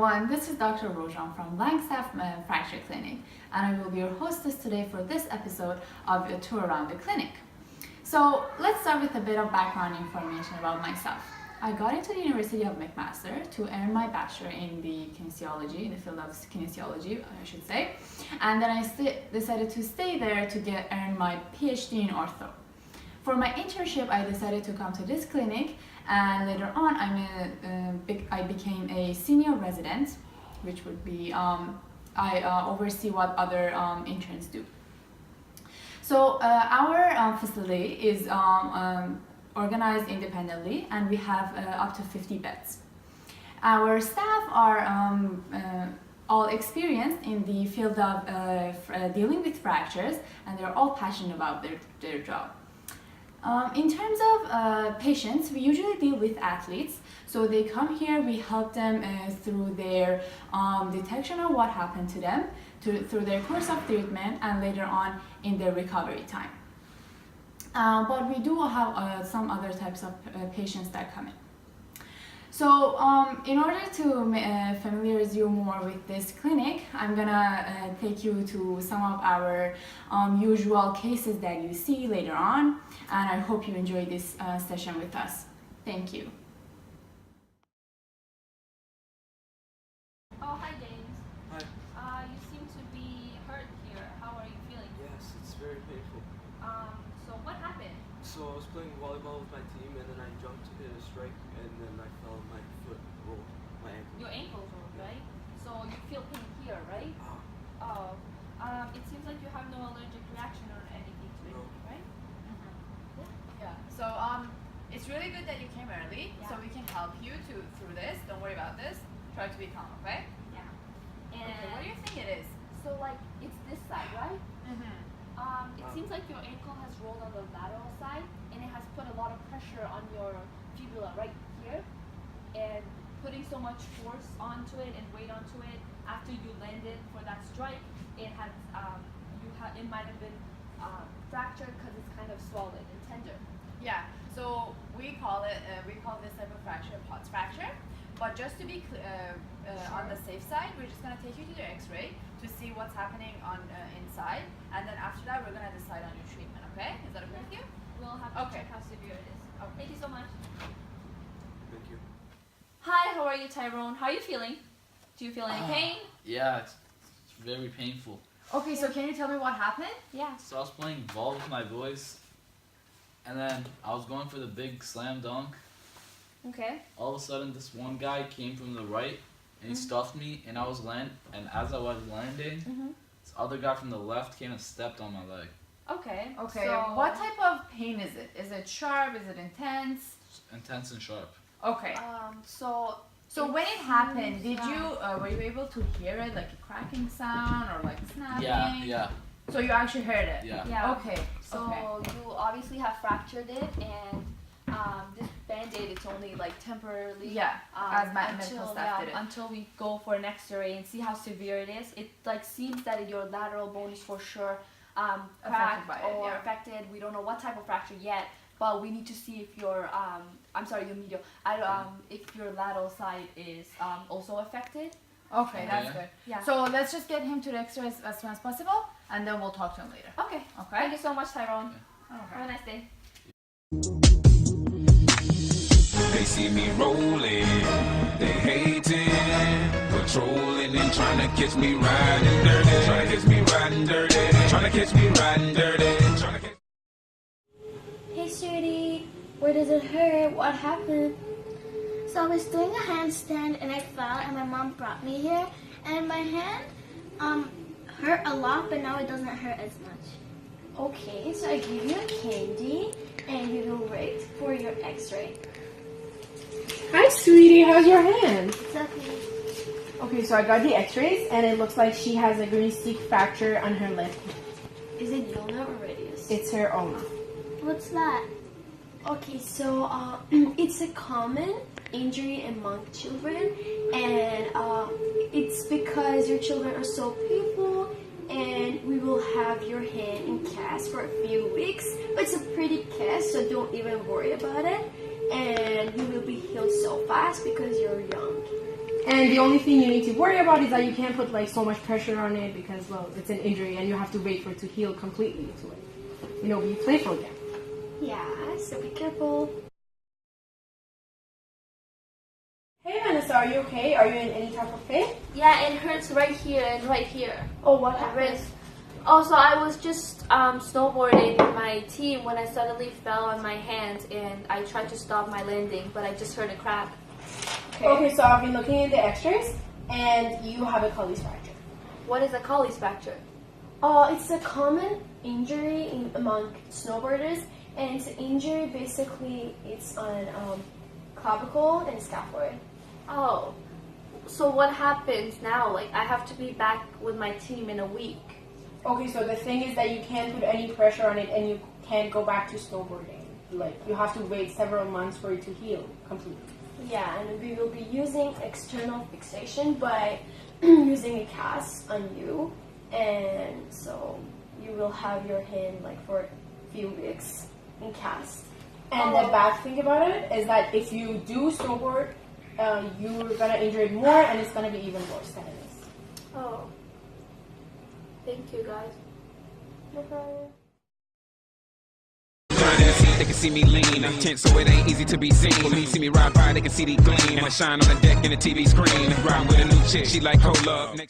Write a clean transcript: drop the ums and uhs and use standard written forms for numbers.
everyone, this is Dr. Rojan from Langstaff Fracture Clinic, and I will be your hostess today for this episode of a tour around the clinic. So let's start with a bit of background information about myself. I got into the University of McMaster to earn my bachelor in the kinesiology, in the field of kinesiology, I should say, and then I decided to stay there to earn my PhD in ortho. For my internship, I decided to come to this clinic, and later on I became a senior resident, which would be I oversee what other interns do. So our facility is organized independently, and we have up to 50 beds. Our staff are all experienced in the field of dealing with fractures, and they're all passionate about their job. In terms of patients, we usually deal with athletes. So they come here, we help them through their detection of what happened to them, through their course of treatment, and later on in their recovery time. But we do have some other types of patients that come in. So in order to familiarize you more with this clinic, I'm gonna take you to some of our usual cases that you see later on, and I hope you enjoy this session with us. Thank you. Oh, hi James. Hi. You seem to be hurt here. How are you feeling? Yes, it's very painful. So what happened? So I was playing volleyball with my team, and then I jumped to hit a strike, and then I fell. My foot rolled, my ankle. Your ankle rolled, right? So you feel pain here, right? Ah, Oh. It seems like you have no allergic reaction or anything to it, No. right? Yeah. So it's really good that you came early, so Yeah. we can help you through this. Don't worry about this. Try to be calm, okay? Yeah. Okay. And What do you think it is? so like it's this side, right? It seems like your ankle has rolled on the lateral side, and it has put a lot of pressure on your fibula right here, and putting so much force onto it and weight onto it after you landed for that strike, it has it might have been fractured because it's kind of swollen and tender. Yeah. So we call this type of fracture POTS fracture. But just to be on the safe side, we're just gonna take you to the X-ray to see what's happening on inside, and then after that, we're gonna decide on your treatment. Okay? Is that okay with you? We'll have to Okay. check how severe it is. Okay. Thank you so much. thank you. Hi, how are you, Tyrone? How are you feeling? Do you feel any pain? Yeah, it's very painful. Okay. So can you tell me what happened? Yeah. So I was playing ball with my boys, and then I was going for the big slam dunk. Okay. All of a sudden, this one guy came from the right, and he stuffed me, and and as I was landing, this other guy from the left came and stepped on my leg. Okay. Okay. So, What type of pain is it? Is it sharp? Is it intense? Intense and sharp. Okay. So when it happened, did you were you able to hear it, like a cracking sound or like snapping? Yeah. So you actually heard it. Yeah. Yeah. Okay. So you obviously have fractured it, and this band-aid it's only like temporarily. Yeah. As my medical until staff did it. until we go for an X-ray and see how severe it is. It like seems that your lateral bone is for sure cracked by it, or yeah. affected. We don't know what type of fracture yet, but we need to see if your your medial. If your lateral side is also affected. Okay, that's Yeah. good. Yeah. So let's just get him to the X-ray as soon as possible, and then we'll talk to him later. Okay. Okay. Thank you so much, Tyrone. Okay. Have a nice day. They see me rolling, they hating, patrolling and trying to catch me riding dirty, trying to catch me riding dirty, trying to catch me riding dirty, trying to catch. Hey sweetie, where does it hurt? What happened? So I was doing a handstand and I fell and my mom brought me here and my hand hurt a lot but now it doesn't hurt as much. Okay, so I gave you a candy and you will wait for your x-ray. Hi, sweetie. How's your hand? It's okay. Okay, so I got the x-rays, and it looks like she has a green stick fracture on her left hand. Is it ulna or radius? It's her ulna. What's that? Okay, so it's a common injury among children, and it's because your children are so painful, and we will have your hand in cast for a few weeks. But it's a pretty cast, so don't even worry about it. And you will be healed so fast because you're young. And the only thing you need to worry about is that you can't put like so much pressure on it because, well, it's an injury and you have to wait for it to heal completely to like, be playful again. Yeah, so be careful. Hey Vanessa, are you okay? Are you in any type of pain? Yeah, it hurts right here and right here. Oh, what My happened? wrist. Also, I was just snowboarding with my team when I suddenly fell on my hand and I tried to stop my landing, but I just heard a crack. Okay, so I've been looking at the x-rays and you have a Colles fracture. What is a Colles fracture? It's a common injury among snowboarders, and it's an injury basically it's on clavicle and scaphoid. Oh, so what happens now? Like, I have to be back with my team in a week. Okay, so the thing is that you can't put any pressure on it and you can't go back to snowboarding. Like, you have to wait several months for it to heal completely. Yeah, and we will be using external fixation by using a cast on you, and so you will have your hand like for a few weeks in cast. And the bad thing about it is that if you do snowboard, you're gonna injure it more and it's gonna be even worse than it is. Oh. Thank you, guys. No problem. They can see me lean. I'm tense, so it ain't easy to be seen. For me, see me ride by, they can see the gleam. I shine on the deck in the TV screen. Ride with a new chick, she like cola.